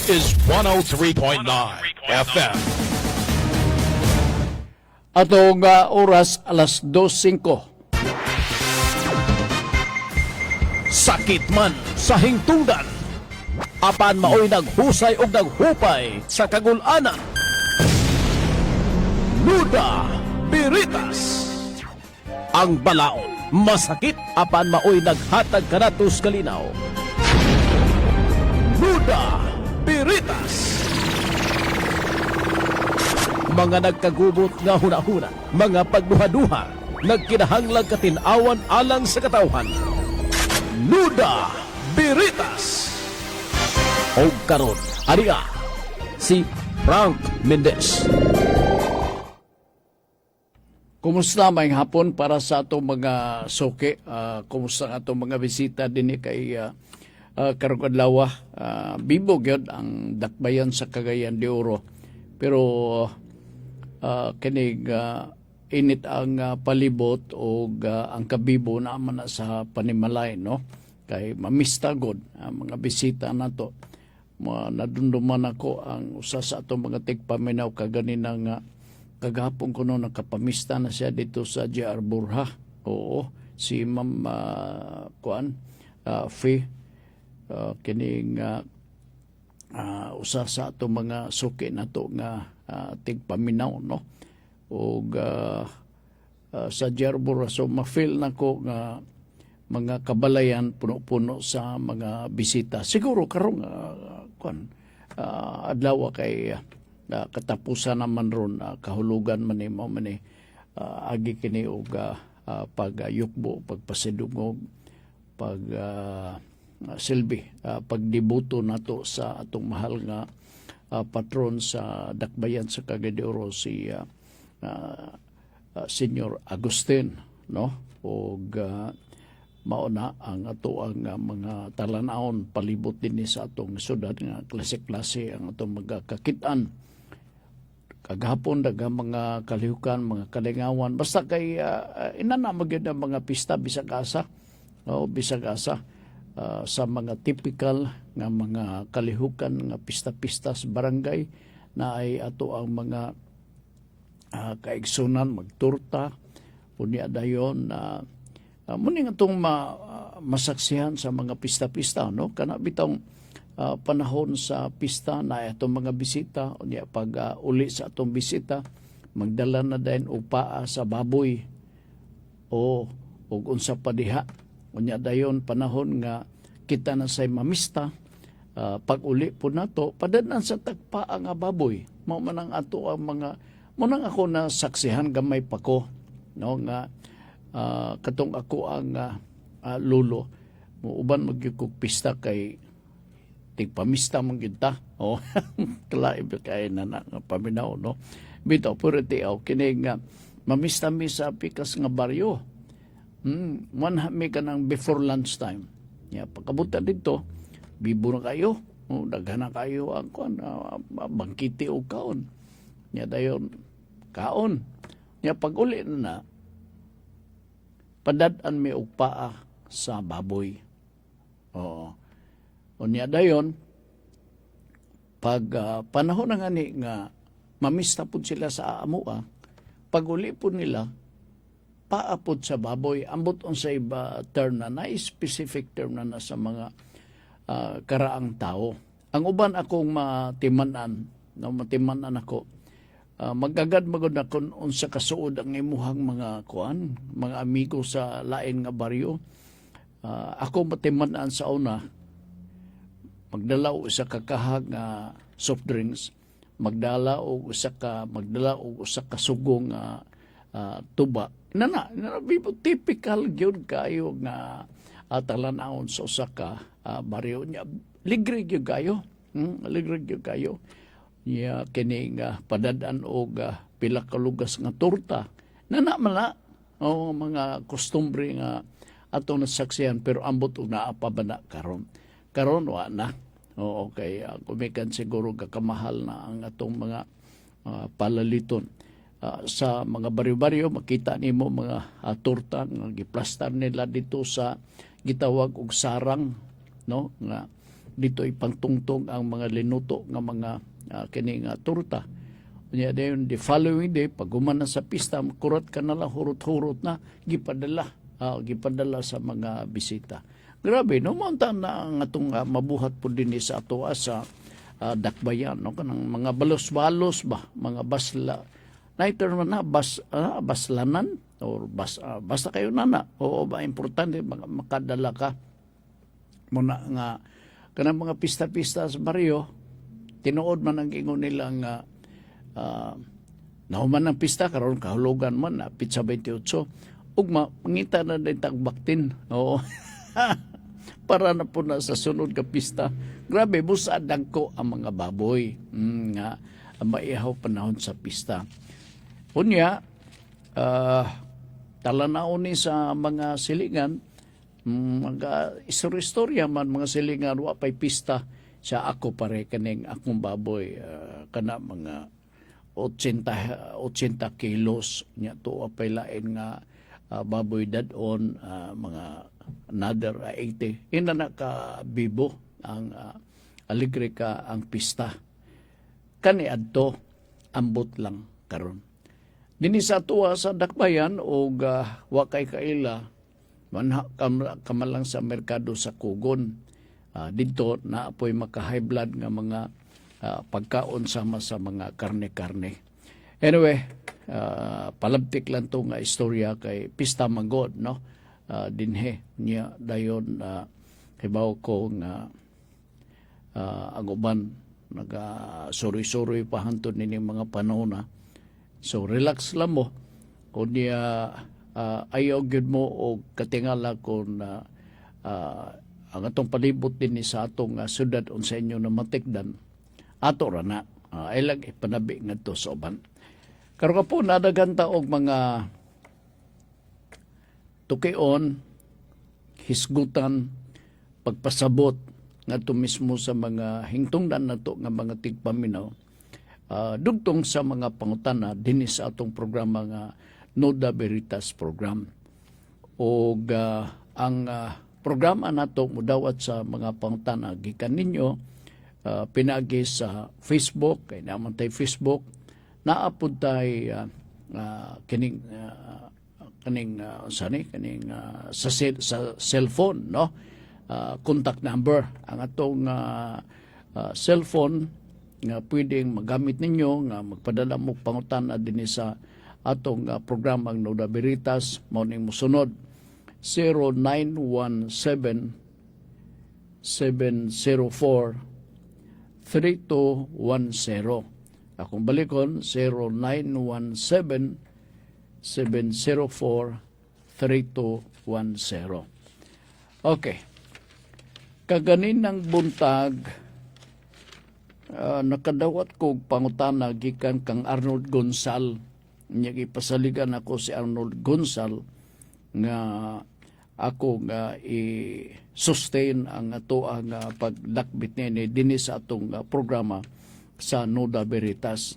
is 103.9 FM. Atong oras alas 2:05. Sakit man sa hingtungdan, apan maoy naghusay og naghupay sa kagul-anan. Nuda Biritas. Ang balaod masakit apan maoy naghatag kanatos kalinaw. Nuda Biritas. Mga nagkagubot nga hunahuna, mga pagduha-duha, nagkinahanglang katinawan alang sa katawhan. Nuda Biritas. O karon, ariya, si Frank Mendez. Kumusta may hapon para sa atong mga suki? Kumusta ang atong mga bisita din kay karong adlaw? Bibog yun ang dakbayan sa Cagayan de Oro. Pero kinig init ang palibot o ang kabibo naman na sa panimalay, no? Kay mamista god ang mga bisita nato. Nadunduman ako ang usa sa atong mga tigpaminaw kaganina nga kagahapon ko no nakapamista na siya dito sa JR Burha. Oo, si Ma'am Fee kining usa sa atong mga suki nato nga tigpaminaw, no? O sa Jerbura, so ma-feel na ko nga mga kabalayan puno-puno sa mga bisita. Siguro karong adlaw kay katapusan naman ron, kahulugan man ni mo man agi kini og pagyukbo, pagpasidungog, pag silbi, pagdibuto nato sa atong mahal nga patron sa dakbayan sa Cagayan de Oro, si Senior Agustin, no? Og mauna ang ato ang mga talanawon palibot din sa atong syudad nga klase-klase ang atong magkakit-an. Kagahapon daga mga kalihukan, mga kalingawan, basta kay inana magyud ang mga pista bisag asa, no? Bisag asa sa mga typical nga mga kalihukan nga pista-pista sa barangay na ay ato ang mga kaigsunan, magturta, unya dayon muni nga itong masaksihan sa mga pista-pista, no? Kana bitong panahon sa pista na itong mga bisita, unya pag uli sa itong bisita, magdala na din upaa sa baboy o unsa pa diha. Unya dayon panahon nga kita na say mamista, pag uli po nato, padanan sa tagpaa nga baboy. Mao man ang ato ang mga munang ako na saksihan gamay pa ko, no, nga katong ako ang lulo uban magyukog pista kay tigpamista man gyud ta. Oh, kalaib kay na nga paminaw, no? Bitaw purity aw kini nga mamista mi sa pikas nga baryo. Manhami ka ng before lunchtime. Ya, pagkabuta dito, bibo na kayo. Daghan na kayo ang bangkiti o kaon. Ya, dayon kaon. Ya, pag uli na, padadaan may ugpaa sa baboy. Oo. Unya dayon, pag panahon na ngani nga mamista po sila sa amua, pag uli po nila, paapod sa baboy, ambot on sa iba term na specific term na sa mga karaang tao. Ang uban akong matimanan ako, magagad magod na kung unsa kasuod ang imuhang mga mga amigo sa lain nga baryo. Ako matimanan sa una, magdala og usa ka kahag nga soft drinks, magdala og usa ka sugong tuba. Typical gyud kayo nga talanawon sa usa ka baryo niya. Ligrig gyud kayo. Ligrig gyud kayo. Ya kini nga padadaan og pila ka lugas nga torta. Nana mga kostumbre nga ato nasaksihan pero ambot og naa pa bana karon. Karon wa na. Okay, kumikan siguro kakamahal na ang atong mga palaliton. Sa mga baryo-baryo makita nimo mga torta nga giplastar nila dito sa gitawag og sarang, no, nga dito ipangtungtong ang mga linuto nga mga kini nga torta. Unya dayon the following day pag human na sa pista kurat ka na lang hurot-hurot na gipadala sa mga bisita. Grabe no monta na ang atong mabuhat po din sa ato sa dakbayan no kanang mga balos-balos ba mga basla naiter man na baslanan or basta kayo nana oo ba importante makadala ka muna nga kanang mga pista-pista sa baryo tinuod man ang ingon nila nga nahuman ng pista karon kahulugan man na pizza 28 ug mangita na din tagbaktin oo para na po na sa sunod ka pista. Grabe, busadang ko ang mga baboy nga maihaw panahon sa pista. Unya, talanaon ni sa mga silingan, mga istorya man mga silingan, wapay pista sa ako pare kaning akong baboy, kana mga 80 kilos, nya to wapay lain nga baboy dadon, mga another 80. Ina na ka bibo ang aligre ka ang pista. Kani adto ambot lang karon. Dinhi sa tuwa sa dakbayan og wa kay kaila manha kamalang sa merkado sa Kugon. Dito na apoy maka-high blood nga mga pagkaon sama sa mga karne-karne. Anyway, palabtik lang to nga istorya kay pista manggod no. Dinhe niya dayon hibaw ko nga ang uban naga-suri-suri pa hantod nini mga panahon na. So relax lang mo kung niya ayaw gyud mo og katingala kung ang atong palibot din sa atong syudad unsa inyo na matikdan ato ra na ay lang ipanabi ngadto sa uban. Karon po nadaganta og mga tukion, hisgutan, pagpasabot ngadto mismo sa mga hingtungdan nato nga mga tigpaminaw. Dugtong sa mga pangutana dinhi sa atong programa nga Nuda Veritas program. Og ang programa nato mudawat sa mga pangutana gikan ninyo pinagi sa Facebook kay naman tay Facebook naapod tay kining sa cellphone no contact number ang atong cellphone nga pwedeng magamit ninyo nga magpadala mo pangutana dinhi sa atong programang Nuda Veritas mao ning mosunod 0917 704 3210. Akong balikon 0917 704-3210. Okay. Kaganinang buntag, nakadawat ko pangutana gikan kang Arnold Gonzal. Niya ipasaligan ako si Arnold Gonzal nga ako nga i-sustain ang ato ang pagdakbit ni dinhi sa atong programa sa Nuda Veritas.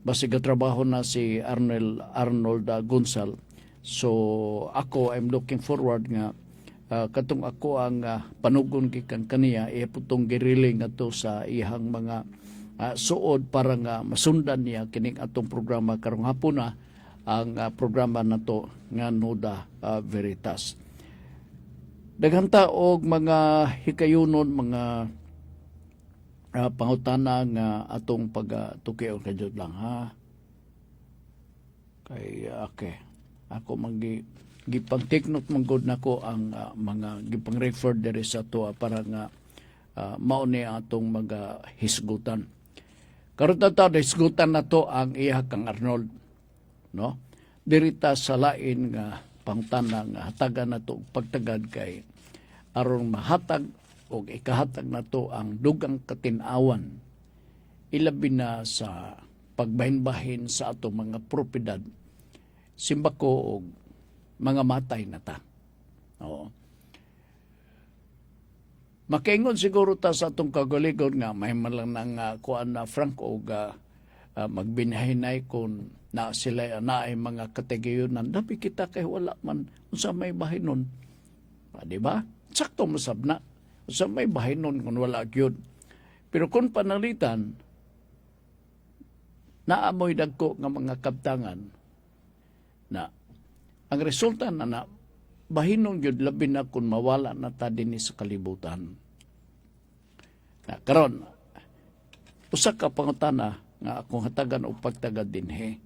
Basi trabaho na si Arnold Gonzal. So ako I'm looking forward nga katong ako ang panugon gikan kaniya iputong giriling ato sa ihang mga suod para nga masundan niya kining atong programa karong hapon na ang programa nato nga Nuda Veritas. Daghang taog mga hikayunon mga pangutana nga atong pagtukion kadyo lang ha. Kay okay. Ako gipang-take-note manggod nako ang mga gipang-refer diri sa to para nga mao ni atong mga hisgutan. Karon ta hisgutan nato ang iya kang Arnold no. Dirita sa lain nga pangutana nga hatagan nato pagtagad kay aron mahatag o ikahatag na to ang dugang katinawan ilabi na sa pagbahin-bahin sa atong mga propiedad simbako o mga matay na ta. Oo. Makaingon siguro ta sa atong kagalingon nga may malang nang kuan na Frank o magbinahinay kung na sila na ay mga kategoryunan dapat kita kay wala man unsa may bahinon. Di ba? Sakto masab na Sa may bahinon kung wala gyud. Pero kung panalitan, naamoy dagko nga mga kabtangan na ang resulta na bahinon gyud labi na kung mawala na ta dinhi sa kalibutan. Na karon usa ka pangutana nga akong hatagan og pagtagad dinhi.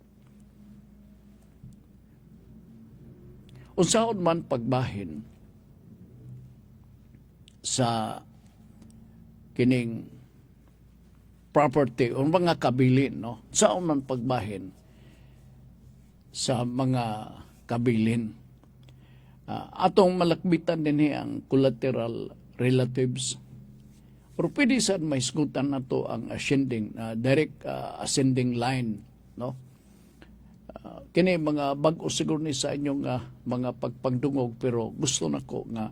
Unsaon man pagbahin sa kining property o mga kabilin, no? Saan man pagbahin sa mga kabilin. Atong malakbitan din ang collateral relatives. Pero pwede saan may isgutan na to ang ascending, direct ascending line, no? Kini mga bag-o siguro ni sa inyong mga pagpagdungog, pero gusto na ko nga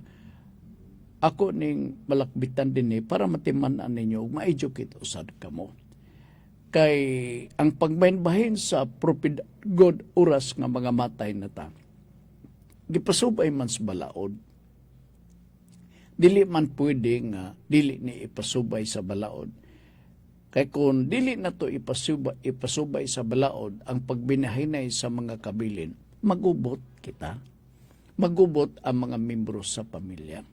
ako ning malakbitan din para matiman-an ninyo ug ma-educate usad kamo. Kay ang pagbahin sa propid God oras nga mga matay na ta. Gipasubay man sa balaod. Dili man pwede nga dili ni ipasubay sa balaod. Kay kung dili na to ipasubay sa balaod ang pagbinahinay sa mga kabilin, magubot kita. Magubot ang mga membro sa pamilya.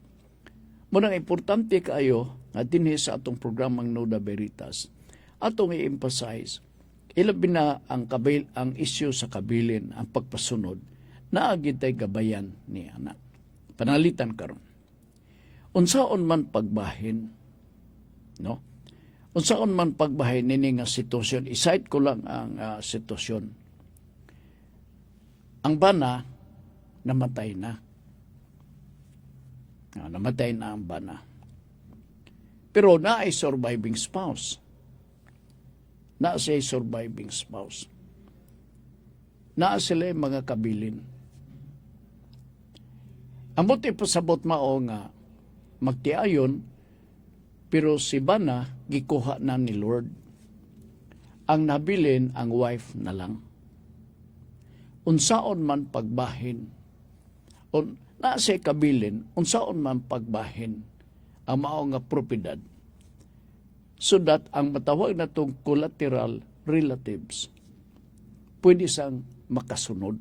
Munang importante kaayo nga dinhi sa atong programang Nuda Veritas, atong i-emphasize ilabi na ang issue sa kabilin, ang pagpasunod, naagid tay gabayan ni anak. Panalitan karon. Unsaon man pagbahin, no? Unsaon man pagbahin nini nga sitwasyon, isite ko lang ang sitwasyon. Ang bana namatay na. Namatay na ang bana. Pero na ay surviving spouse. Na siya surviving spouse. Na sila mga kabilin. Ang buti pasabot mao nga magtiayon, pero si bana gikuha na ni Lord. Ang nabilin ang wife na lang. Unsaon man pagbahin, na siya kabilin, unsaon man pagbahin ang mao nga propiedad, so that ang matawag na itong collateral relatives pwede sang makasunod.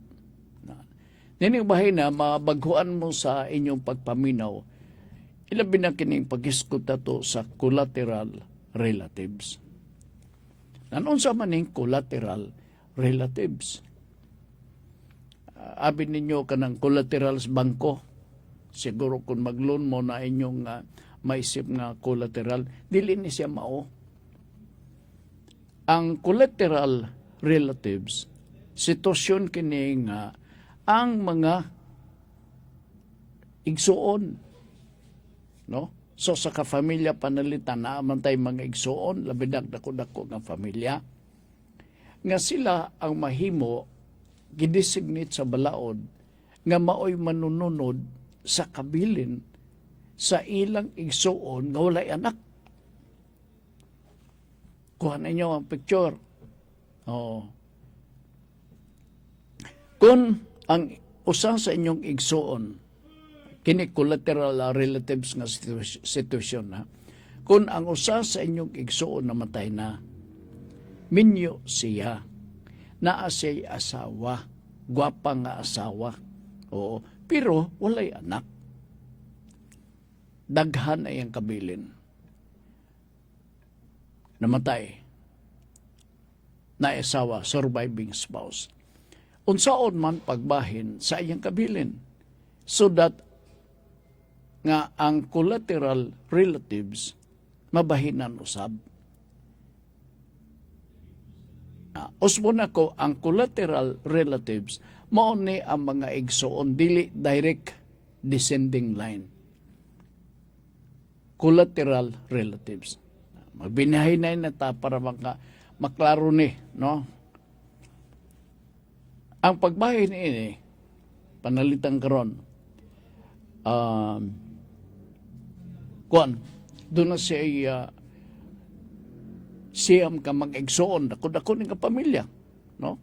Nining bahin na mabaghuan mo sa inyong pagpaminaw, ilabi na kining pag-iskot to sa collateral relatives. Nanon sa maning collateral relatives? Abi ninyo kanang collaterals bangko. Siguro kung mag-loan mo na inyong maisip nga collateral, dili ni siya mao. Ang collateral relatives, sitwasyon kini nga ang mga igsuon, no? So sa ka-familya panalitan na tay mga igsuon, labi dako-dako nga familya, nga sila ang mahimo gidesignate sa balaod nga maoy manununod sa kabilin sa ilang igsuon nga walay anak. Kuha ninyo ang picture. Kung ang usa sa inyong igsuon, kini collateral relatives nga sitwasyon na, kung ang usa sa inyong igsuon namatay na, minyo siya, naa siya'y asawa, gwapa nga asawa, oo, pero walay anak. Daghan ay ang kabilin. Namatay. Na asawa, surviving spouse. Unsaon man pagbahin sa iyang kabilin, so that nga ang collateral relatives mabahinan usab. Usbon ako, ang collateral relatives mao ni ang mga igsuon, dili direct descending line. Collateral relatives. Magbinahinay na ta para maklaro ni, no? Ang pagbahin ini, panalitan karon, doon na siya siyam ka mag-igsoon, dako-dako ni ka pamilya, no?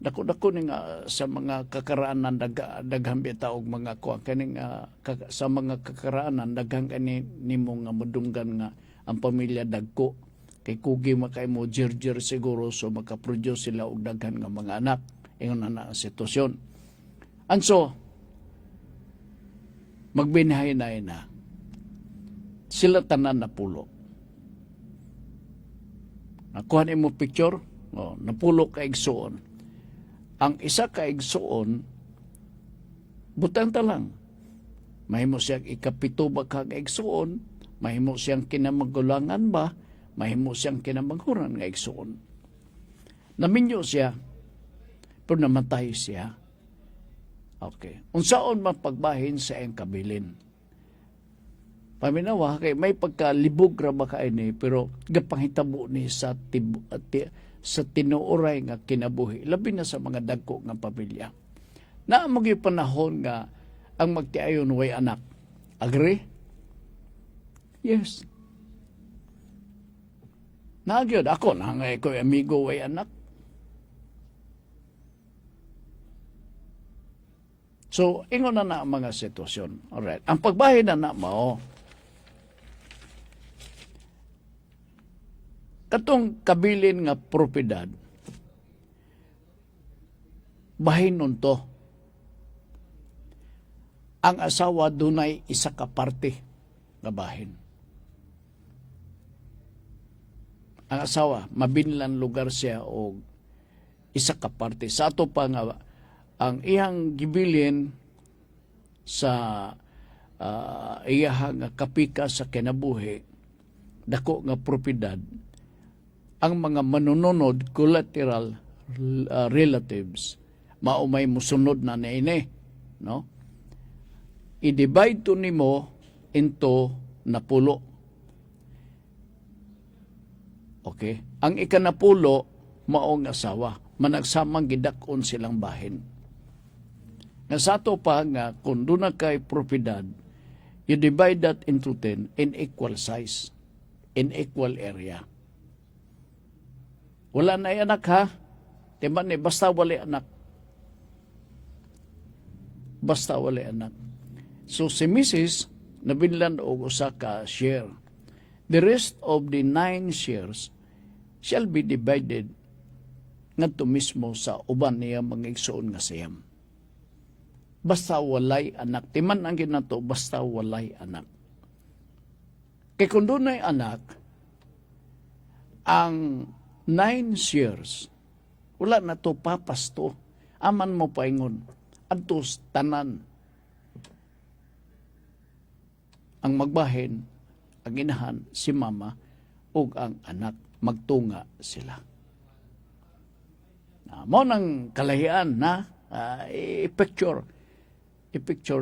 dako ni nga sa mga kakaraanan daghang bitaw og mga kuan kaning sa mga kakaraanan daghang kani nimo nga madunggan nga ang pamilya dagko kay kugi makay mo jirjir siguro so makaproduce sila og daghan nga mga anak ingon na ang sitwasyon. Anso magbinahay na sila tanan na pulo. Nakuha mo picture, napulo ka igsuon. Ang isa ka igsuon, butang ta lang. Mahimo siyang ikapito ba ka igsuon, mahimo siyang kinamagulangan ba, mahimo siyang kinamanghuran nga igsuon. Naminyo siya, pero namatay siya. Okay. Unsaon man pagbahin sa iyang kabilin? Paminawa kay may pagkalibog ra ba ka ini pero gapangitabo ni sa tinuoray nga kinabuhi labi na sa mga dagko nga pamilya. Na mo panahon nga ang magtiayon way anak. Agree? Yes. Nagyod ako na nga ko amigo way anak. So, ingon na ang mga sitwasyon. Alright. Ang pagbahin na mao, katong kabilin nga propiedad, bahin nun to. Ang asawa dunay isa ka parte nga bahin. Ang asawa, mabinlan lugar siya o isa ka parte. Sa ato pa nga, ang iyang gibilin sa iyahang kapika sa kinabuhi, dako nga propiedad, ang mga manununod, collateral relatives, maumay musunod na ini, no? I-divide to nimo into napulo. Okay? Ang ikanapulo, maong asawa, managsamang gidakon silang bahin. Nga sa ato pa nga, kung doon na kay propiedad, you divide that into 10 in equal size, in equal area. Wala na anak ha? Diba ni, basta wala anak. Basta wala anak. So si Mrs. nabinlan og usa ka share. The rest of the 9 shares shall be divided ngadto mismo sa uban niya mga igsuon nga siyam. Basta walay anak. Timan ang ginato, basta walay anak. Kaya kung doon ay anak, ang 9 shares, wala na to papasto. Aman mo paingon. Adtos tanan. Ang magbahin, ang inahan, si mama, ug ang anak, magtunga sila. Mo nang kalahian na i-picture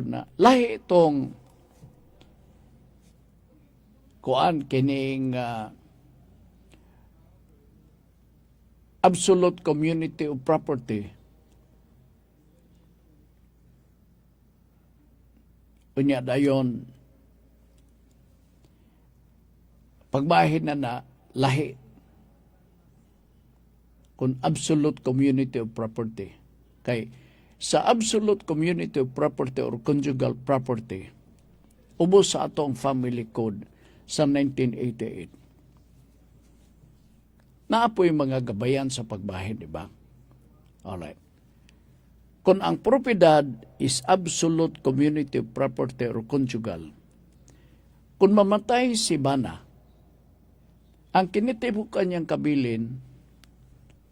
na lahi itong kuan kining absolute community of property. Unya dayon pagbahin na lahi kung absolute community of property. Kay sa absolute community of property or conjugal property, ubos sa atong family code sa 1988. Naapoy mga gabayan sa pagbahin, di ba? Alright. Kung ang propiedad is absolute community of property or conjugal, kung mamatay si Bana, ang kinitibukan niyang kabilin,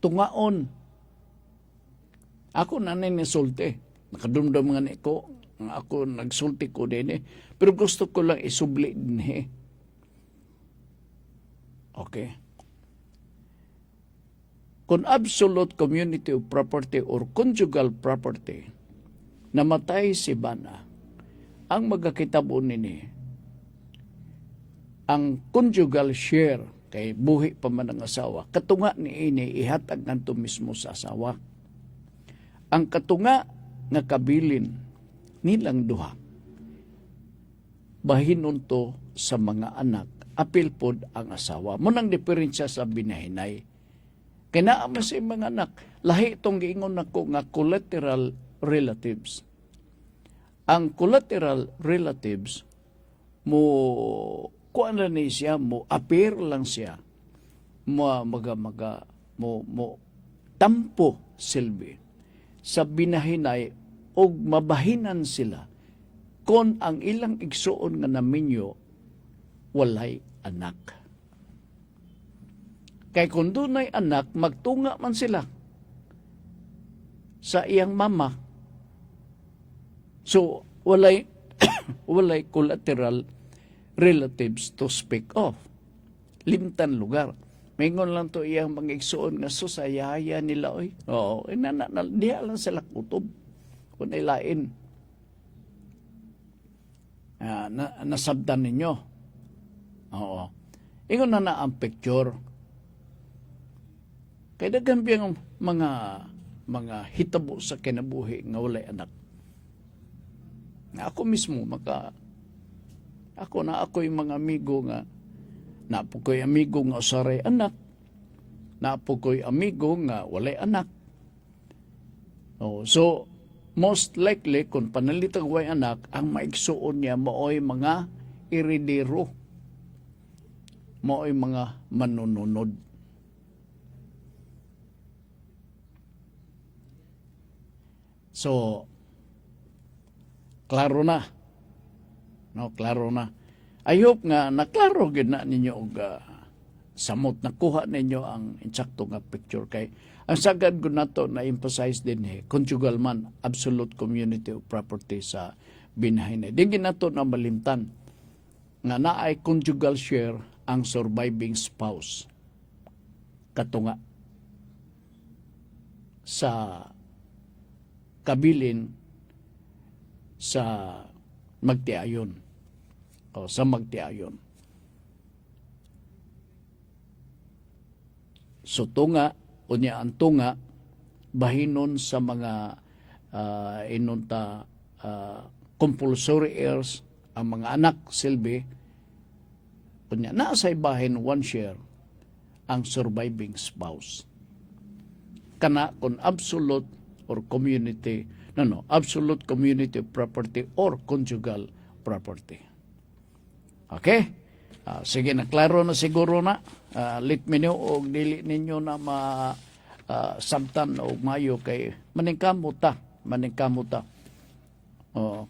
tungaon. Ako na nisulti. Nakadumdum nga ko. Ako nagsulti ko din eh. Pero gusto ko lang isubli din eh. Okay. Kung absolute community of property or conjugal property, namatay si Bana, ang magkakitabo nini, ang conjugal share, kay buhi pa man ang asawa, katunga ni ini ihatag nganto mismo sa asawa. Ang katunga nga kabilin nilang duha, bahinon to sa mga anak, apil pod ang asawa. Munang diferensya sa binahinay. Kinaama sa mga anak. Lahi itong giingon nako nga collateral relatives. Ang collateral relatives, mo kuan lang ni siya, mo appear lang siya, mo tampo silbi sa binahinay og mabahinan sila kon ang ilang igsuon nga naminyo walay anak. Kay kung dunay anak, magtunga man sila sa iyang mama. So, walay walay collateral relatives to speak of. Limtan lugar. Mingon lang to iyang mga igsuon nga susayaya nila oy. Oo, diha lang sila kutob. Kung ilain. Nasabdan ninyo. Oo. Ingon na ang picture. Kaya dagan biyang mga hitabo sa kinabuhi nga walay anak. Ako mismo ako'y mga amigo nga napo ko'y amigo nga usaray anak, napo ko'y amigo nga walay anak. So most likely kung panalitag way anak, ang maigsuon niya maoy mga iridero, maoy mga manununod. So klaro na. No, klaro na. I hope nga naklaro gid na ninyo og samot nakuha ninyo ang insakto nga picture kay ang sagad ko nato na emphasize din conjugal man absolute community of property sa binahin. Di nato na malimtan nga naay conjugal share ang surviving spouse katunga sa kabilin sa magtiayon o sa magtiayon. So tunga, unya ang tunga, bahinon sa mga compulsory heirs, ang mga anak silbi, unya naasay bahin one share ang surviving spouse. Kana kung absolute or community, absolute community property or conjugal property. Okay? Sige, naklaro na siguro na. Lit minyo o dili ninyo na sabtan o mayo kay maningkamuta.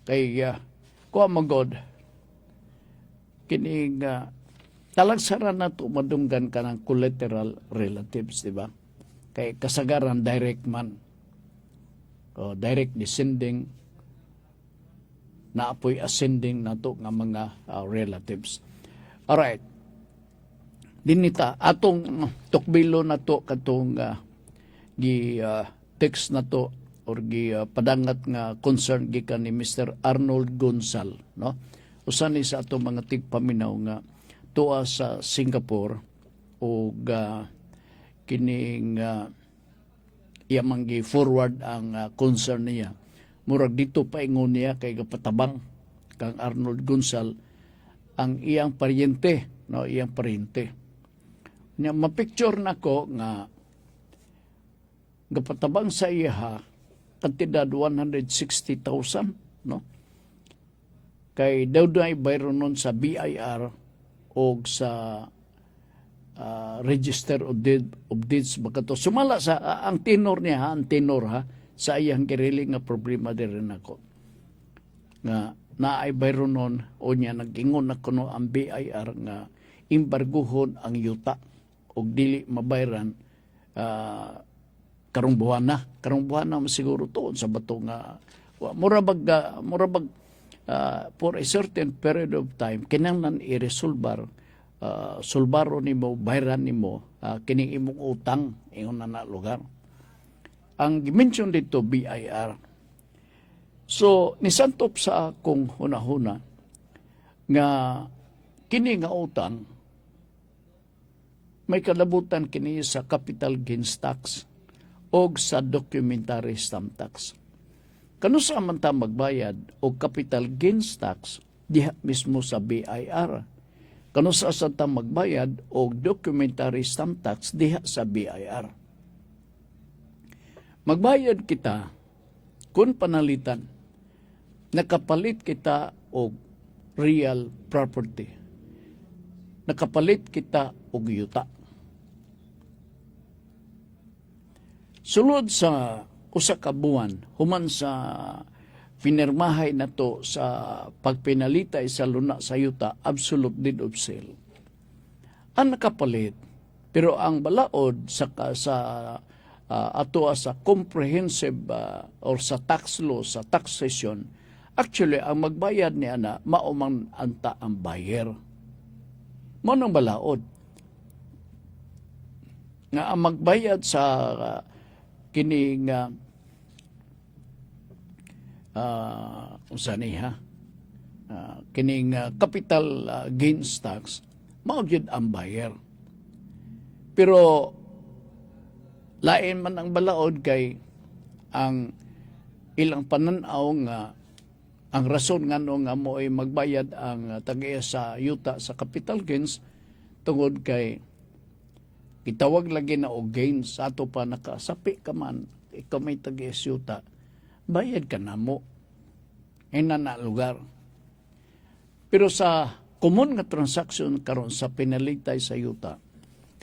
Kay kuha magod kining talagsaran na to madunggan ka ng collateral relatives, di ba? Kay kasagaran direct man. Direct descending naapoy ascending nato nga mga relatives. Alright. Dinita atong tukbilo nato katong text nato or padangat nga concern gikan ni Mr. Arnold Gonzal, no? Usa ni sa ato mga tigpaminaw nga tuwa sa Singapore og kining iyang forward ang concern niya. Murag dito paingon niya kay kapatabang kang Arnold Gonzal ang iyang paryente, no, iyang paryente. Nya mapicture nako nga gapatabang sa iya kantidad 160,000, no. Kay daw bayron nun sa BIR o sa Register of Deeds bakato sumala sa ang tenor niya ang tenor sa iyang kirili nga problema din ako nga naay bayron nun o niya nag-ingon na kuno ang BIR nga imbarguhon ang yuta og dili mabayran karong buwan na siguro tuon sa bato nga murabag for a certain period of time kinahanglan i-resolbar sulbaro nimo bayran nimo kining imong utang ingon na lugar. Ang gimension dito BIR. So nisantop sa akong hunahuna nga kini nga utang may kalabutan kini sa capital gains tax o sa documentary stamp tax. Kano sa man ta magbayad og capital gains tax diha mismo sa BIR. Kano sa ta magbayad og documentary stamp tax diha sa BIR. magbayad kita kung panalitan, nakapalit kita og real property. Nakapalit kita og yuta. Sulod sa usa ka buwan, human sa pinirmahay na to sa pagpinalitay sa luna sa yuta, absolute deed of sale. Ang nakapalit, pero ang balaod sa ato sa comprehensive or sa tax law, sa taxation, actually, ang magbayad niya na maumang anta ang buyer. Mo nang balaod. Nga ang magbayad sa kining kining capital gains tax, mao gyud ang buyer. Pero lain man ang balaod kay ang ilang pananaw nga ang rason ngano nga mo ay magbayad ang tagiya sa yuta sa capital gains tungod kay gitawag lagi na og gains ato pa nakasapi ka man ikaw may tagiya sa yuta bayad ka na mo ina na lugar. Pero sa common nga transaction karon sa pinalitay sa yuta,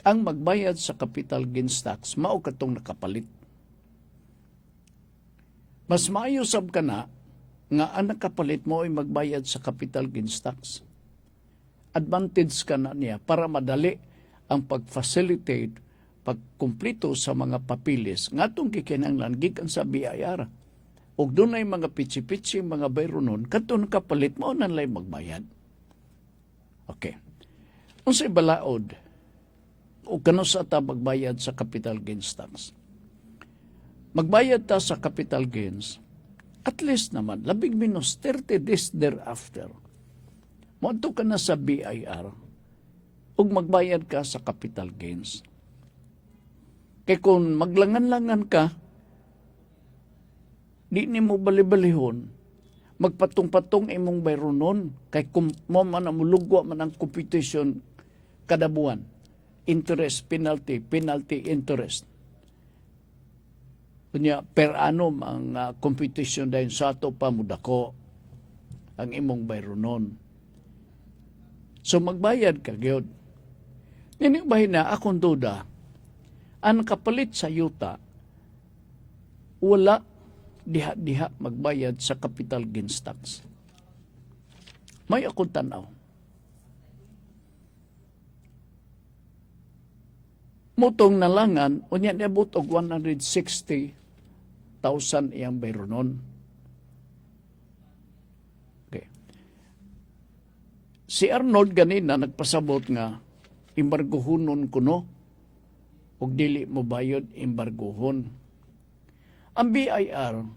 ang magbayad sa capital gains tax mao katong nakapalit. Mas maayo sab ka na nga ang nakapalit mo ay magbayad sa capital gains tax. Advantage ka na niya para madali ang pag-facilitate, pagkumplito sa mga papilis nga itong kikinanglan gikan sa BIR. O doon ay mga pitsi-pitsi, mga bayro nun, kato nakapalit mo nanlay magbayad. Okay. Kung sa ibalaod, o kano sa ta magbayad sa capital gains tax? Magbayad ta sa capital gains, at least naman, labing minus 30 days thereafter. Monto ka na sa BIR, o magbayad ka sa capital gains. Kaya kung maglangan-langan ka, di ni mo balibalihon, magpatong-patong imong bayro nun, kay kung mo man amulugwa man ang competition kada buwan, interest, penalty, penalty, interest. Kunya, per annum ang competition dahil sa ato pa mudako ang imong bayro nun. So magbayad ka gyud. Nini bahin na akong duda, ang kapalit sa yuta, wala diha-diha magbayad sa capital gains tax. May akong tanaw. Mutong nalangan, unya niabot og 160,000 iyang bayro nun. Okay. Si Arnold ganina nagpasabot nga embargohonon kuno ug dili mo bayad embargohon. Ang BIR,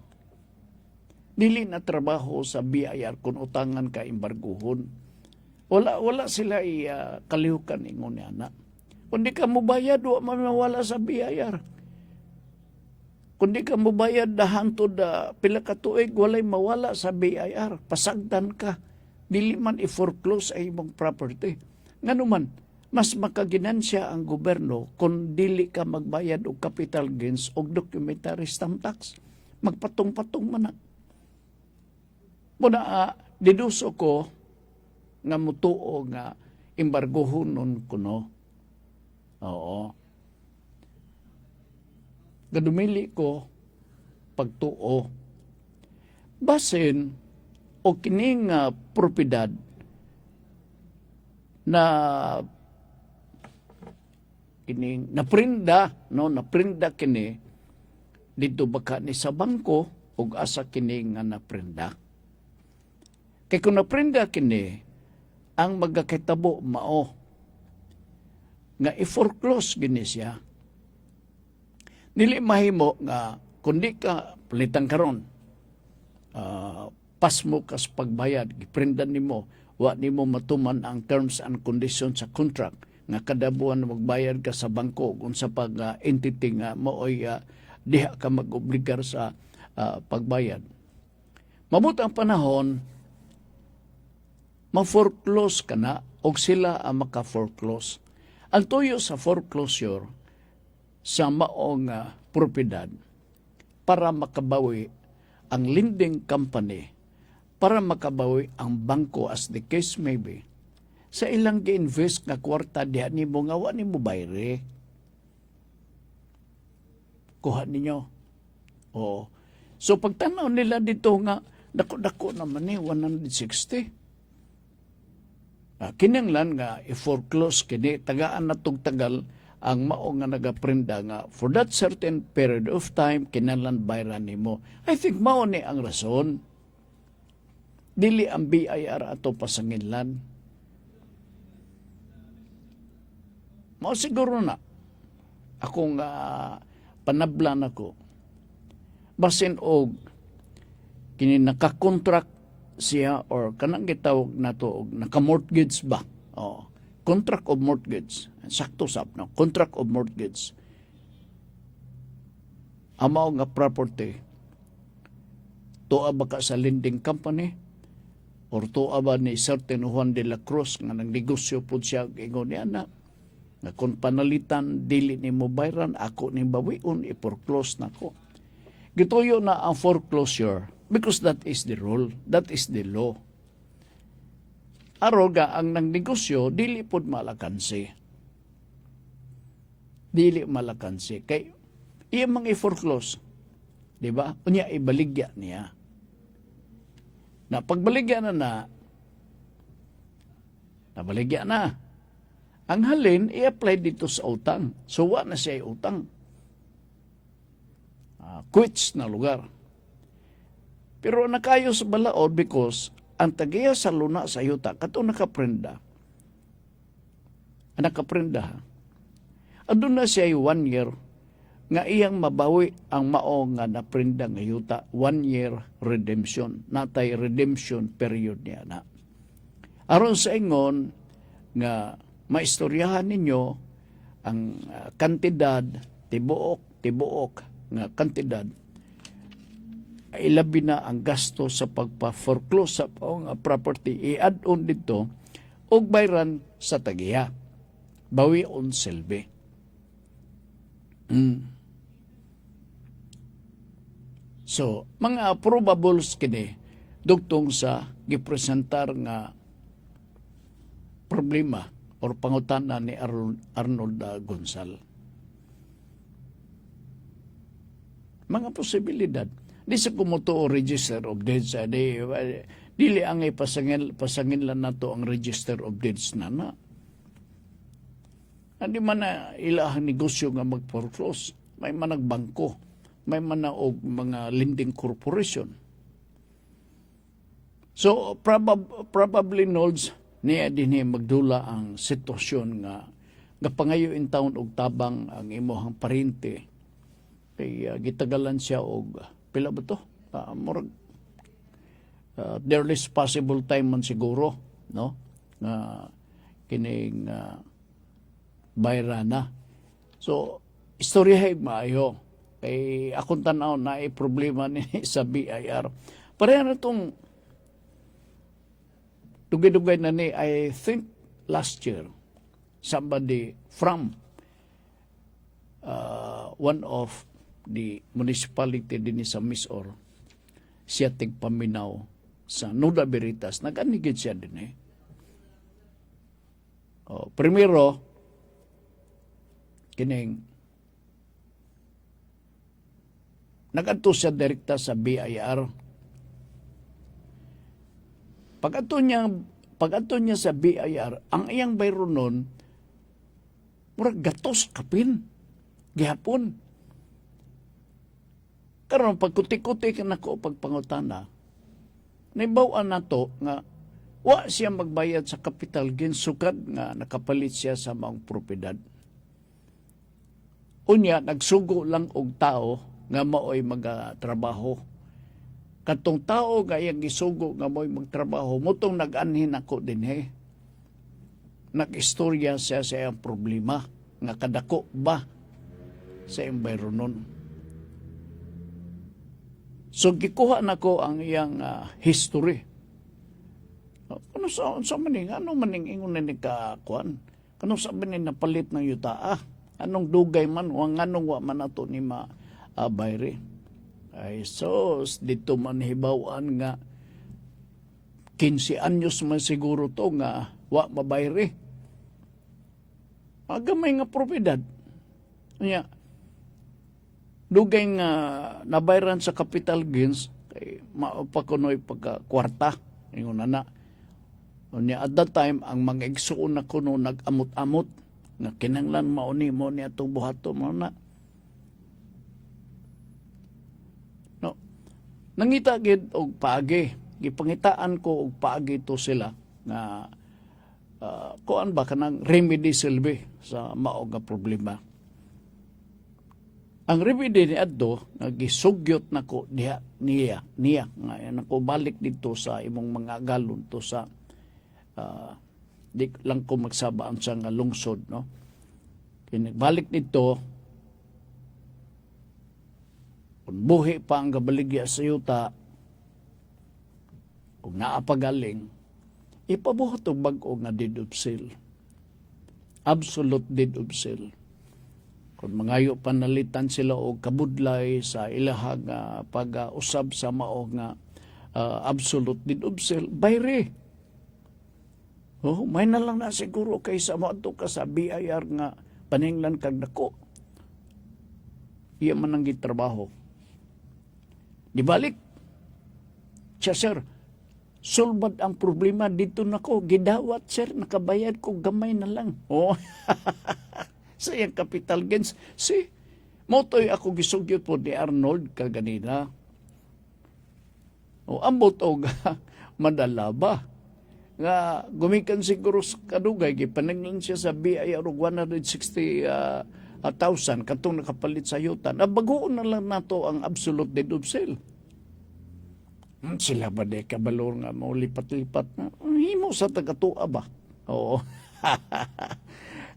dili na trabaho sa BIR kung utangan ka embargohon. Wala sila kalihukan ingon na. Kung di ka mubayad, wala sa BIR. Kung di ka mubayad, dahantod pila ka tuig, walay mawala sa BIR. Pasagdan ka. Dili man i-foreclose ay imong property. Nga naman, mas makaginansya ang gobyerno kung dili ka magbayad og capital gains o documentary stamp tax. Magpatong-patong man na. Muna, diduso ko nga mutuo nga embargohonon kuno. Oo. Gadumili ko pagtuo. Basin o kining propiedad na kining naprinda kini dito baka ni sa bangko ug asa kini nga naprinda. Kay kung naprinda kini ang magakitabo mao nga i-foreclose gini siya. Dili mahimo nga kundi ka palitan karon pas mo kas pagbayad giprindan nimo wa nimo matuman ang terms and conditions sa contract nga kada buwan magbayad ka sa bangko kung sa entity nga mooy diha ka mag-obligar sa pagbayad. Mabot ang panahon, ma-foreclose ka na o sila ang maka-foreclose. Ang tuyo sa foreclosure sa maong propiedad, para makabawi ang lending company, para makabawi ang bangko as the case may be, sa ilang gi-invest nga kwarta diha nimo nga wa nimo bayre. Kuha ninyo. Oo. So pagtanaw nila dito nga dako-dako naman ni 160. Kinanglan nga i-foreclose kini tagaan na tug tagal ang mao nga nagaprenda nga for that certain period of time kinahanglan bayran nimo. I think mao ni ang rason. Dili ang BIR ato pasanginlan. Mao siguro na akong panablan ako. Basin og kini naka-contract siya or kanang gitawag nato og naka-mortgage ba? Oh, contract of mortgage. Sakto sab no, contract of mortgage. Amaw nga property tuwa ba ka sa lending company or tuwa ba ni certain Juan de la Cruz nga nagnegosyo pud siya ingon niya na nga kung panalitan dili ni mo bayran ako ni bawiun i-foreclose nako. Gituyo na ang foreclosure because that is the rule, that is the law. Aroga ang nagnegosyo dili pud malakansi. Dili malakansi kay iya mang i-foreclose. Di ba? Unya ibaligya niya. Na pagbaligya na nabaligya na. Ang halin, i-apply dito sa utang. So, wa na siya utang. Quits na lugar. Pero nakayo sa balaod because ang tagiya sa luna sa yuta, kato nakaprenda. Nakaprenda. Adun na siya 1 year nga iyang mabawi ang mao nga naprenda nga yuta. 1 year redemption. Natay redemption period niya na. Aron sa ingon nga maistoryahan ninyo ang kantidad, tibuok nga kantidad, ilabi na ang gasto sa pagpa-foreclose sa property, i-add on dito, og bayran sa tagiya. Bawi on silbi. So, mga probables kini, dugtong sa gipresentar nga problema or pangutana ni Arnold Gonzal. Mga posibilidad. Di sa kumuto o register of deeds. Dili ang pasangin lang na to ang register of deeds na. Hindi man na ilahang negosyo nga mag-foreclose. May man nagbangko. May man na og mga lending corporation. So, probably nods niya din magdula ang sitwasyon nga pangayo in town og tabang ang imohang parente kay gitagalan siya og pila ba to? Murag the earliest possible time man siguro, no? Kining bayrana. So, istoryahay maayo. Kay akong tanaw na problema ni sa BIR. Pareha na itong dugay-dugay na ni, I think last year, somebody from one of the municipality din sa Misor, siya tigpaminaw sa Nuda Veritas, nag-anigid siya din primero, kining nag-adto siya direkta sa BIR. Pag-adto niya sa BIR, ang iyang bayro nun, murag gatos kapin, gihapon. Karon pagkuti-kuti ka na ko pagpangutana, naibawaan na to nga wa siya magbayad sa capital gain sukad nga nakapalit siya sa mga propiedad. Unya, nagsugo lang og tao nga maoy magtrabaho. Katong tao nga iyang gisugo nga maoy magtrabaho, mutong nag-anhin ako din Nag-istorya siya sa iyang problema nga kadako ba sa environment. So, gikuha na ko ang iyang history. Ano sa maning? Ano maning ingon na ni kakuan? Ano sa maning napalit ng yutaa? Anong dugay man o anong wa man ato ni bayre? Ay sos, dito man hibawaan nga 15 anyos man siguro to nga wa mabayre. Agamay nga propiedad. Kanya, dugay nga nabayran sa capital gains, kay maupakunoy pagka kwarta. Ingon na. At that time, ang mga igsuon na kuno nag-amot-amot, nga kinanglan mauni mo niya itong buhato mo na. No. Nangita gid og paagi. Gipangitaan ko og paagi to sila nga kuan ba kanang remedy silbi sa mao nga problema. Ang remedy ni adto nga gisugyot nako niya nga nako balik dito sa imong mga galon to sa di lang ko magsabaan sa nga lungsod, no. Balik dito kung buhi pa ang gabaligya sa yuta kung naapagaling ipabuhat og bag-o nga deed of sale. Absolute deed of sale. Kung mangayo panalitan sila og kabudlay sa ilahang pag-usab sa mao nga absolute deed of sale, bayre. May na lang na siguro kaysa mo ato ka sa BIR nga paninglan kag dako. Iya man ang gitrabaho. Di balik. Siya, sir, sulbad ang problema dito nako, gidawat sir, nakabayad ko gamay na lang. Oh. Sa iyang capital gains, motoy ako gisugyot po ni Arnold kaganina. O ambot og madala ba? Nga gumikan siguro sa kadugay, gipanaglan siya sa BIR 160,000 katong nakapalit sa yutan. Bagoon na lang nato ang absolute deed of sale. Sila ba de kabalor nga mo lipat-lipat na? Himo sa tagatua ba? Oo.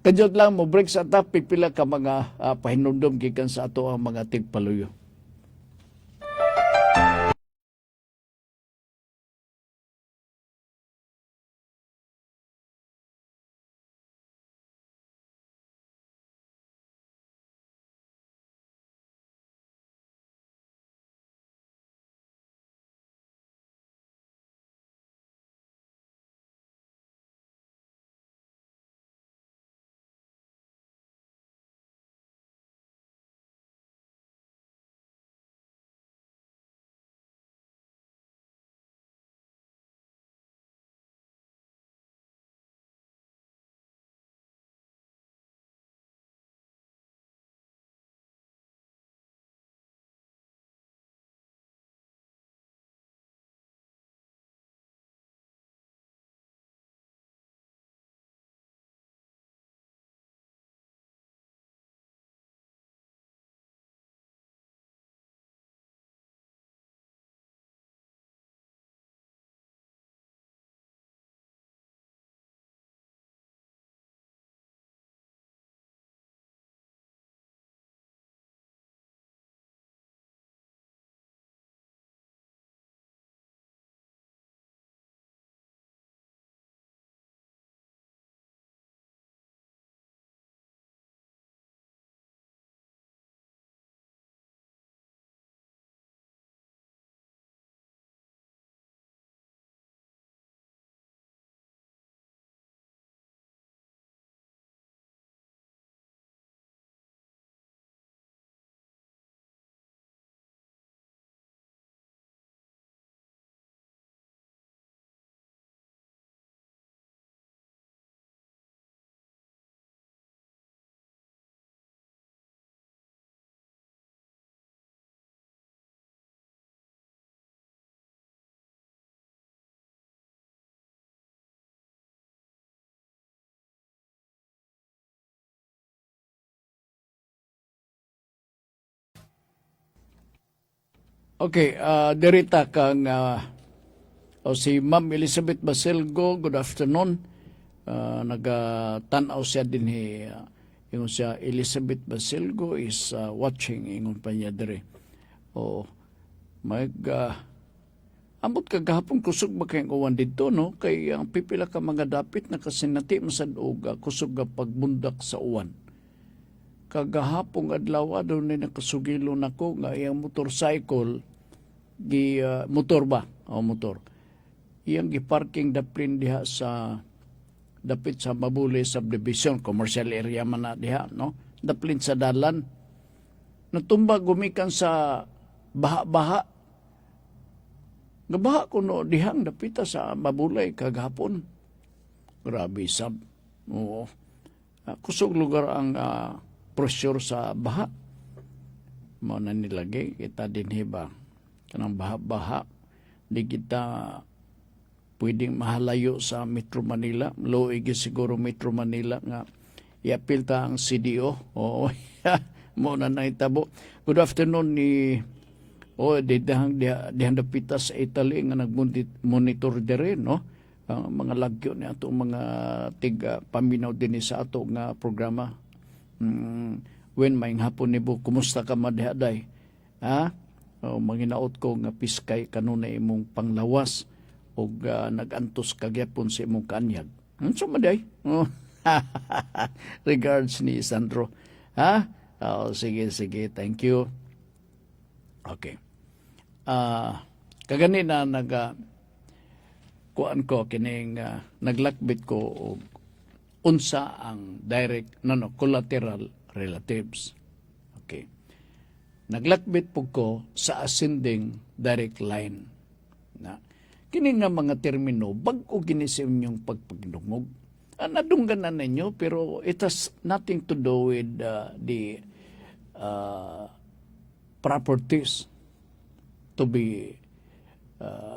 Kadyot lang mo break sa topic pila ka mga pahinumdum gikan sa ato ang mga tigpaluyo. Okay, dirita kang si Ma'am Elizabeth Baselgo, good afternoon. Nagatanaw siya din yung siya Elizabeth Baselgo is watching ingon pa niya dire. O ambot kagahapon kusog ba kayong uwan dito, no? Kay ang pipila ka mga dapit na kasinati masad og kusog nga pagbundak sa uwan. kagahapong adlaw doon na nakasugilo nako nga iyang motorcycle motor ba o motor iyang giparking daplin diha sa dapit sa Mabuli subdivision, commercial area man na diha, no, daplin sa dalan, natumba gumikan sa baha-baha gabaha kuno dihang dapita sa Mabulay kagahapon. Grabe sab. Oo. Kusog lugar ang pressure sa baha. Mao na nilagay kita dinhi ba kanang baha-baha di kita pwedeng mahalayo sa Metro Manila. Loig siguro Metro Manila nga iapil ta ang CDO. Oo. Mo na naitabo. Good afternoon ni dihang dapita sa Italy nga nagmonitor dire, no? Mga lagyo ni ato mga tiga paminaw din sa ato nga programa. When maing hapon ni bu, kumusta ka madihaday? Ha? Manginaot ko nga piskay kanunay imong panglawas o nagantos kagyapon sa imong kanyag. So maday? Regards ni Sandro. Ha? Sige, thank you. Okay. Kagani na kuan ko kining naglakbit ko og unsa ang direct collateral relatives. Okay. Naglakbit po ko sa ascending direct line. Na kini nga mga termino bag-o gini sa inyong pagpagdungog. Nadungganan ninyo pero it has nothing to do with the properties to be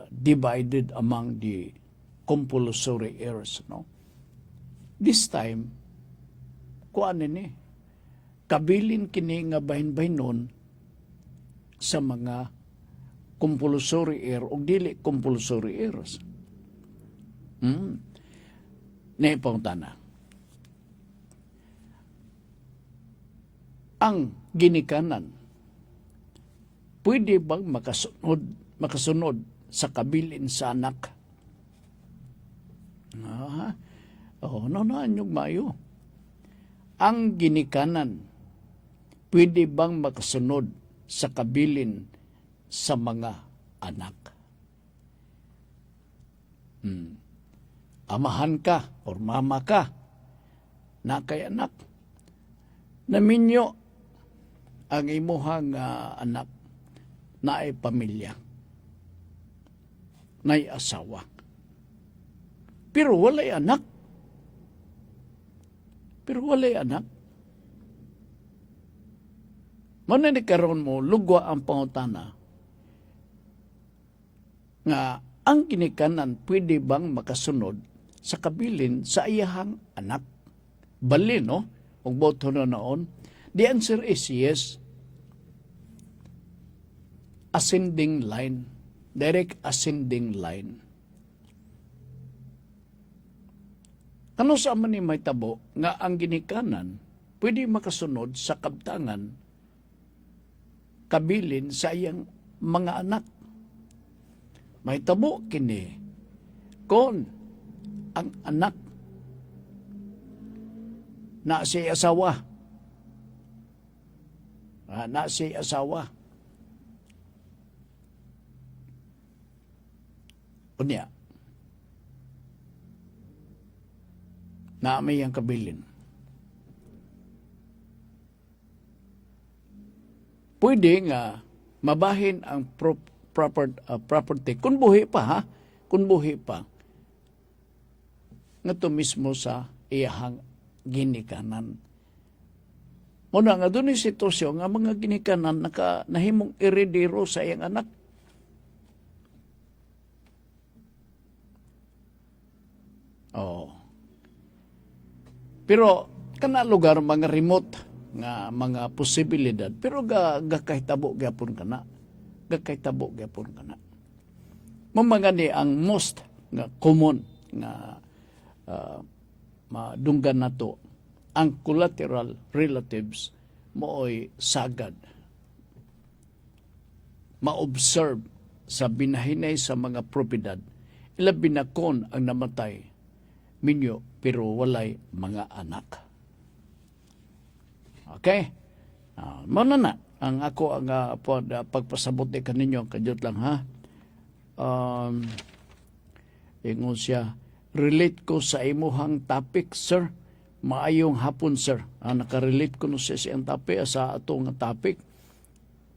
divided among the compulsory heirs, no? This time, kuan ni kabilin kini nga bahin-bahinon sa mga compulsory heir o dili compulsory heirs. Naipangtana. Ang ginikanan, pwede bang makasunod sa kabilin sa anak? Yung mayo. Ang ginikanan, pwede bang makasunod sa kabilin sa mga anak? Amahan ka or mama ka na kay anak. Naminyo ang imuhang anak na ay pamilya, na ay asawa. Pero walay anak. Mananikaroon mo, lugwa ang pangutana nga ang kinikanan pwede bang makasunod sa kabilin sa iyahang anak? Bali, no? Kung boto na noon. The answer is yes. Ascending line. Direct ascending line. Ano sa man ni may tabo nga ang ginikanan pwede makasunod sa kabtangan kabilin sa iyang mga anak. May tabo kini kon ang anak na si asawa. Unya. Na may ang kabilin. Pwede nga mabahin ang property kung buhi pa, ha? Kung buhi pa. Nga to mismo sa iyahang ginikanan. Muna nga doon yung sitwasyon nga mga ginikanan nahimong iredero sa iyang anak. Pero kana lugar mga remote nga mga posibilidad pero gakahitabo gyapon kana. Mamanga ni ang most nga common nga madunggan nato ang collateral relatives mooy sagad. Ma-observe sa binahinay sa mga propiedad ilabi na kon ang namatay minyo pero walay mga anak. Okay? Mao na ang ako ang pagpasabot ni kaninyo kadiyot lang ha. Ingon siya, relate ko sa imuhang topic, sir. Maayong hapon, sir. Nakarelate ko no siya siyang topic sa atong topic.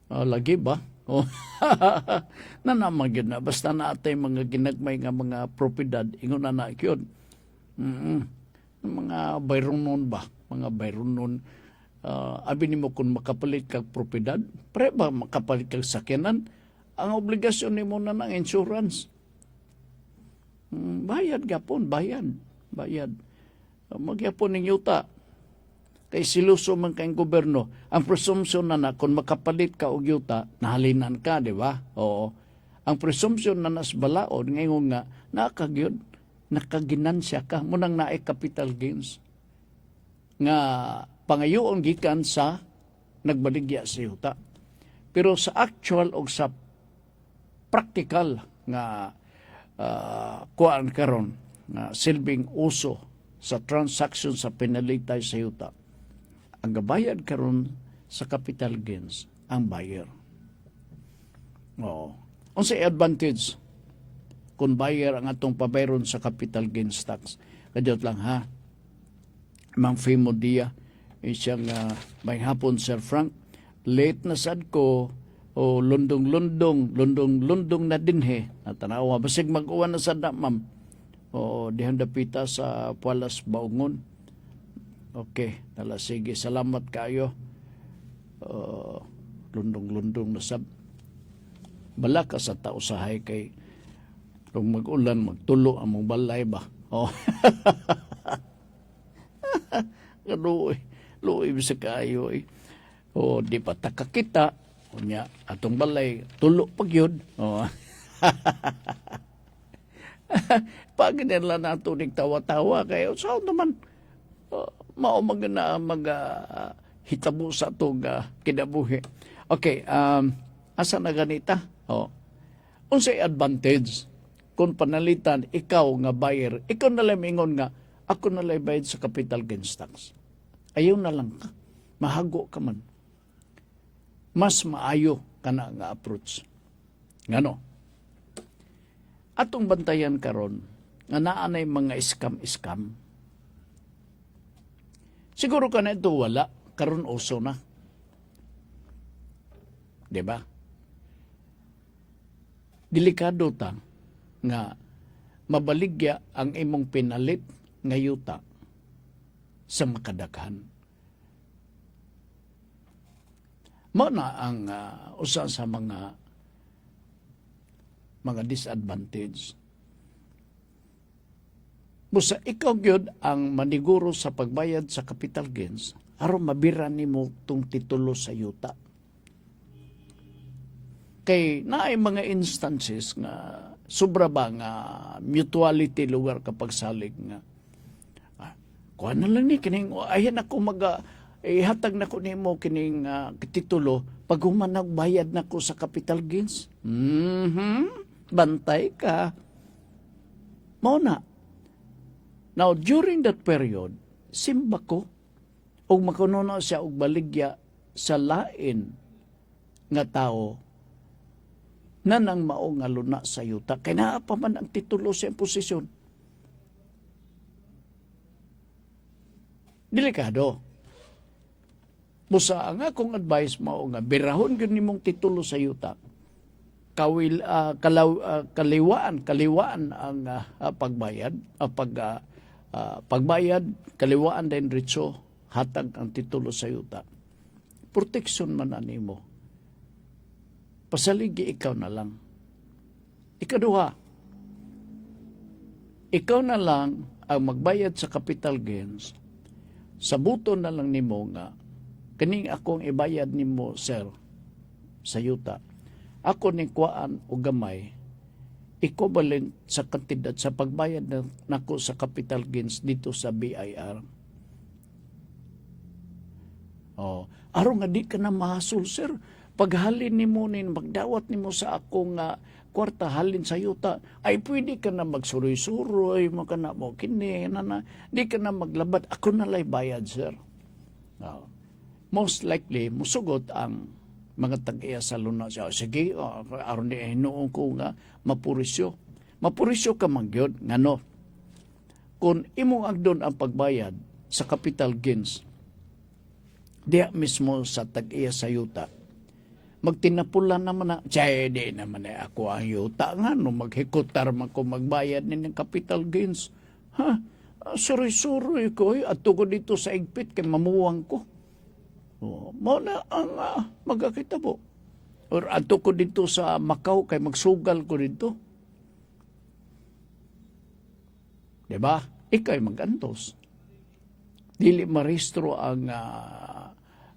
Lagi ba? Oh. Nanamagin na. Basta na atay mga ginagmay nga mga propiedad. Ingon na yun. Mga bayronon ba? Mga bayronon. Abi nimo kung makapalit kag propiedad, pre ba makapalit kag sakyanan, ang obligasyon nimo na ng insurance. Bayad gapon, bayad. Magyapon ning yuta. Kay siluso man kayong gobyerno, ang presumption na kung makapalit ka og yuta, nahalinan ka, di ba? Oo. Ang presumption na nas balaod, ngayon nga, nakagyod, nakaginansya ka, munang naay capital gains. Nga pangayoon gikan sa nagbaligya sa yuta. Pero sa actual o sa practical nga kuan karon nga silbing uso sa transaction sa pinalitay sa yuta, ang gabayad karon sa capital gains ang buyer. Oo. Unsay advantage kung buyer ang atong pabayron sa capital gains tax? Kadiyot lang ha. Mang Fimo Dia, siyang may hapon, Sir Frank. Late na sad ko, lundong-lundong na dinhe. Natanawa, basig mag-uwan na sad na, ma'am. Dihan dapita sa Pualas Baungon. Okay, sige, salamat kayo. Lundong-lundong na sad. Bala ka sa tao sahay kay kung mag-ulan, magtulo ang mong balay ba? Luoy bisa kayo eh. Di pa takakita. Kunya, atong balay, tulo pag yun. Pag nila na tunig tawa-tawa kayo, so naman, mao hitabo sa itong kinabuhi. Okay, asa na ganita? Unsay advantage kung panalitan ikaw nga buyer, ikaw nalang ingon nga, ako nalang bayad sa capital gains tax. Ayaw na lang ka. Mahago ka man. Mas maayo ka na nga approach. Ngano? Atong bantayan karon nga naanay mga scam. Siguro ka na ito wala. Karon uso na. Diba? Delikado ta nga mabaligya ang imong pinalit nga yuta sa makadaghan. Mao na ang usa sa mga disadvantage. Busa ikaw gyud ang maniguro sa pagbayad sa capital gains aron mabira nimo tong titulo sa yuta. Kay naay mga instances nga sobra ba nga mutuality lugar kapag salig nga kuha na lang ni kining ayan ako ihatag na ko nimo kining titulo pag humanag bayad na ko sa capital gains. Bantay ka. Mao na. Now during that period simba ko og makununo siya og baligya sa lain nga tao na nang mao nga luna sa yuta. Kaya naa pa man ang titulo sa posisyon. Delikado. Busa nga akong advice mao nga birahon gyud nimong titulo sa yuta. Kaliwaan ang pagbayad, pagbayad, kaliwaan din ritso hatag ang titulo sa yuta. Protection man nimo. Pasaligi ikaw na lang. Ikaduha, ikaw na lang ang magbayad sa capital gains. Sabuton na lang nimo nga kaning akong ibayad nimo, sir, sa yuta. Ako ning kuan o gamay equivalent sa kantidad sa pagbayad nako sa capital gains dito sa BIR. Aron nga di ka na mahasol, sir. Paghalin nimo nin magdawat nimo sa akong kwarta halin sa yuta, ay pwede ka na magsuroy-suroy, maka na mo kini, di ka na maglabad. Ako na lay bayad, sir. most likely musugot ang mga tag-iya sa luna siya. Sige, aron di hinuon ko nga mapurisyo. Mapurisyo ka man gyud ngano. Kung imong agdon ang pagbayad sa capital gains, diya mismo sa tag-iya sa yuta, magtinapulan naman na, di naman ako ang yuta nga, no, maghikutar man ko magbayad ng capital gains. Ha? Suroy-suroy ko, ato ko dito sa igpit, kay mamuwang ko. Mo na ang magkakita po. Or ato ko dito sa Macau, kay magsugal ko dito. Diba? Ikay magantos. Dili maristro ang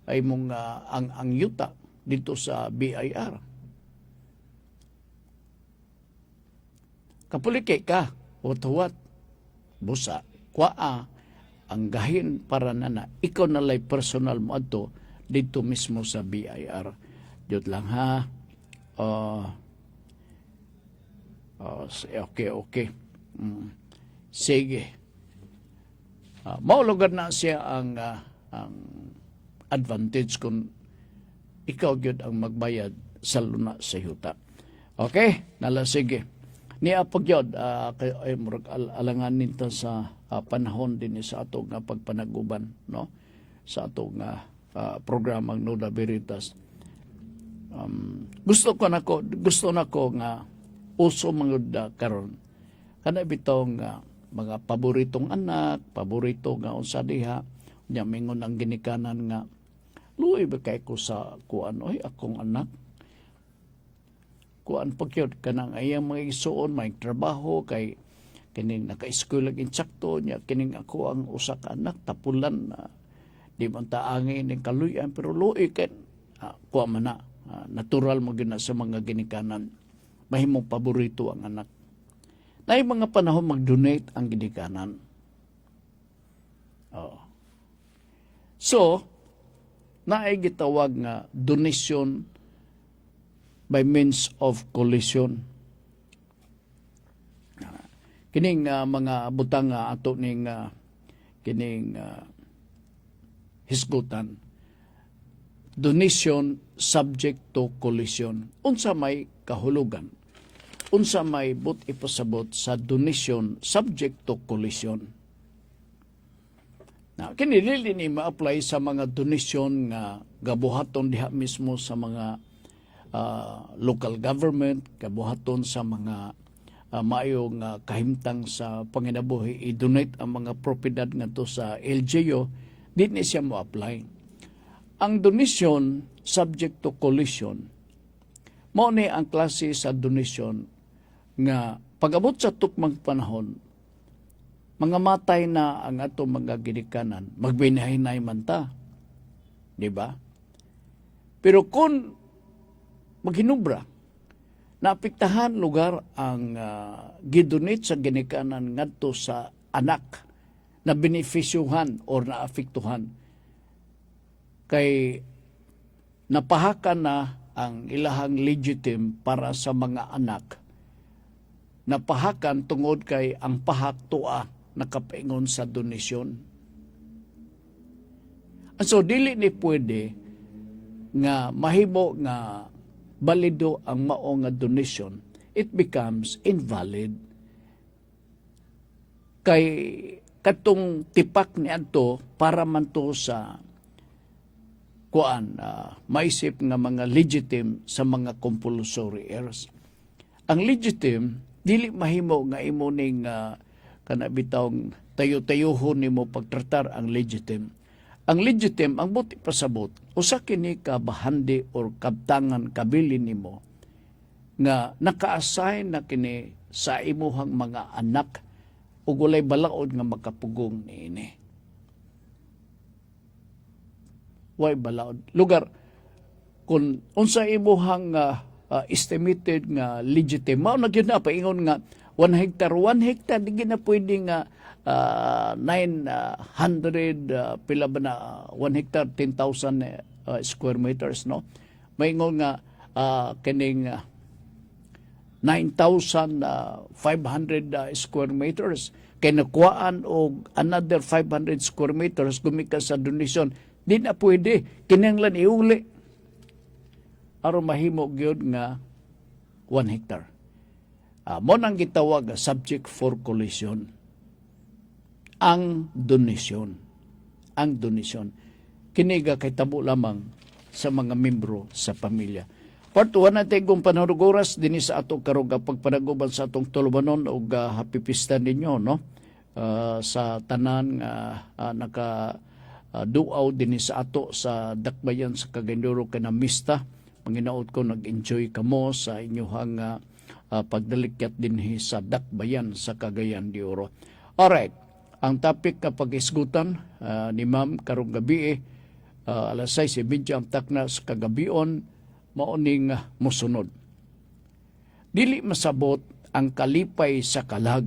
ay mong ang yuta dito sa BIR. Kapulike ka, what busa, kwaa, ang gahin para nana, ikaw nalay personal mo ato dito mismo sa BIR. Diyot lang ha. Okay. Sige. Maulugan na siya ang advantage kung ikaw gyud ang magbayad sa luna sa yuta. Okay? Nala sige. Niya pagyod kay murag alangan ninta sa panahon din sa ato nga pagpanaguban, no? Sa ato nga programang Nuda Veritas. Gusto nako nga uso mangud karon. Kana bitong mga paboritong anak, paborito nga unsa diha, nya mingon ang ginikanan nga luoy ba kay ko sa kuan oy akong anak. Kuan pagyod kanang ayang mga isuon may trabaho kay kining naka-school ag insakto nya kining ako ang usa ka anak tapulan di man taangi ning kaluyan pero luoy ken kuan man na natural mo gyud na sa mga ginikanan mahimong paborito ang anak. Nay mga panahon mag-donate ang ginikanan. So, naay gitawag nga donation by means of collision. Kining mga butang ato ning kining hisgutan. Donation subject to collision. Unsa may kahulugan? Unsa may but ipasabot sa donation subject to collision? Now, kini dili ni ma-apply sa mga donation nga gabuhaton diha mismo sa mga local government, gabuhaton sa mga maayong kahimtang sa panginabuhi, i-donate ang mga propiedad nga to sa LGU, di ni siya mo-apply. Ang donation subject to collision, mao ni ang klase sa donation nga pag-abot sa tukmang panahon, mga matay na ang ato mga ginikanan, magbinahinay man ta. Di ba? Pero kung maghinubra, naapektahan lugar ang gidonate sa ginikanan ngadto sa anak na benefisyuhan o naapektuhan kay napahakan na ang ilahang legitim para sa mga anak, napahakan tungod kay ang pahak tua nakapaingon sa donasyon. So, dili ni pwede nga mahimo nga balido ang mao nga donation. It becomes invalid. Kay katong tipak ni adto para man to sa maisip nga mga legitim sa mga compulsory heirs. Ang legitim, dili mahimo nga imo ning kana bitawng tayo-tayuhon nimo pagtratar ang legitim. Ang legitim, ang buti pasabot, usa kini ka bahandi or kabtangan kabili nimo nga naka-assign na kini sa imuhang mga anak ug walay balaod nga makapugong niini. Way balaod. Lugar, kung unsa imuhang estimated nga legitim, mao na gyud na paingon nga 1 hectare, di na pwede nga 900 pila ba na 1 hectare 10,000 square meters, no? Maingon nga kining 9,500 square meters kay nakuhaan og another 500 square meters gumikan sa donation Di na pwede. Kinanglan iuli. Aron mahimo gyud nga 1 hectare. Mo nang gitawag nga subject for collision. Ang donasyon. Ang donasyon. Kiniga kay tabo lamang sa mga membro sa pamilya. Part 1 natin kung panahon oras din sa ato karong pagpanaguban sa atong tulumanon o happy pista ninyo, no? Sa tanan naka duaw din sa ato sa dakbayan sa Cagayan kana mista. Panginood ko nag-enjoy kamo sa inyong pagdalikyat din sa dakbayan sa Cagayan de Oro. Alright, ang topic na pag-isgutan ni Ma'am karong gabi alas 6:30 ang takna sa kagabion maoning mosunod. Dili masabot ang kalipay sa kalag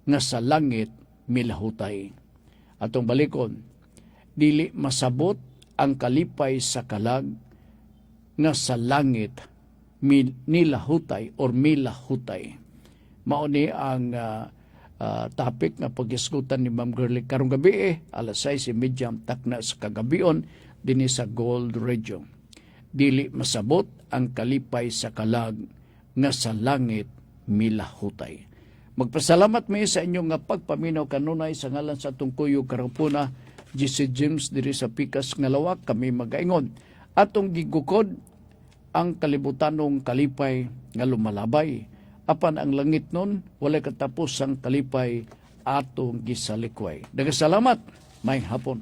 nga sa langit milahutay. Atong balikon, dili masabot ang kalipay sa kalag nga sa langit nilahutay or milahutay. Mauni ang topic na pag-iskutan ni Ma'am Girlie karong gabi alas 6:30 takna sa kagabion dinhi sa Gold Radio. Dili masabot ang kalipay sa kalag nga sa langit milahutay. Magpasalamat mi sa inyong nga pagpaminaw kanunay sa ngalan sa atong kuyog karapuna GC James diri sa Pikas nga Lawak. Kami magaingon atong gigukod ang kalibutanong kalipay nga lumalabay. Apan ang langit nun, walay katapos ang kalipay atong gisalikway. Daghang salamat, may hapon.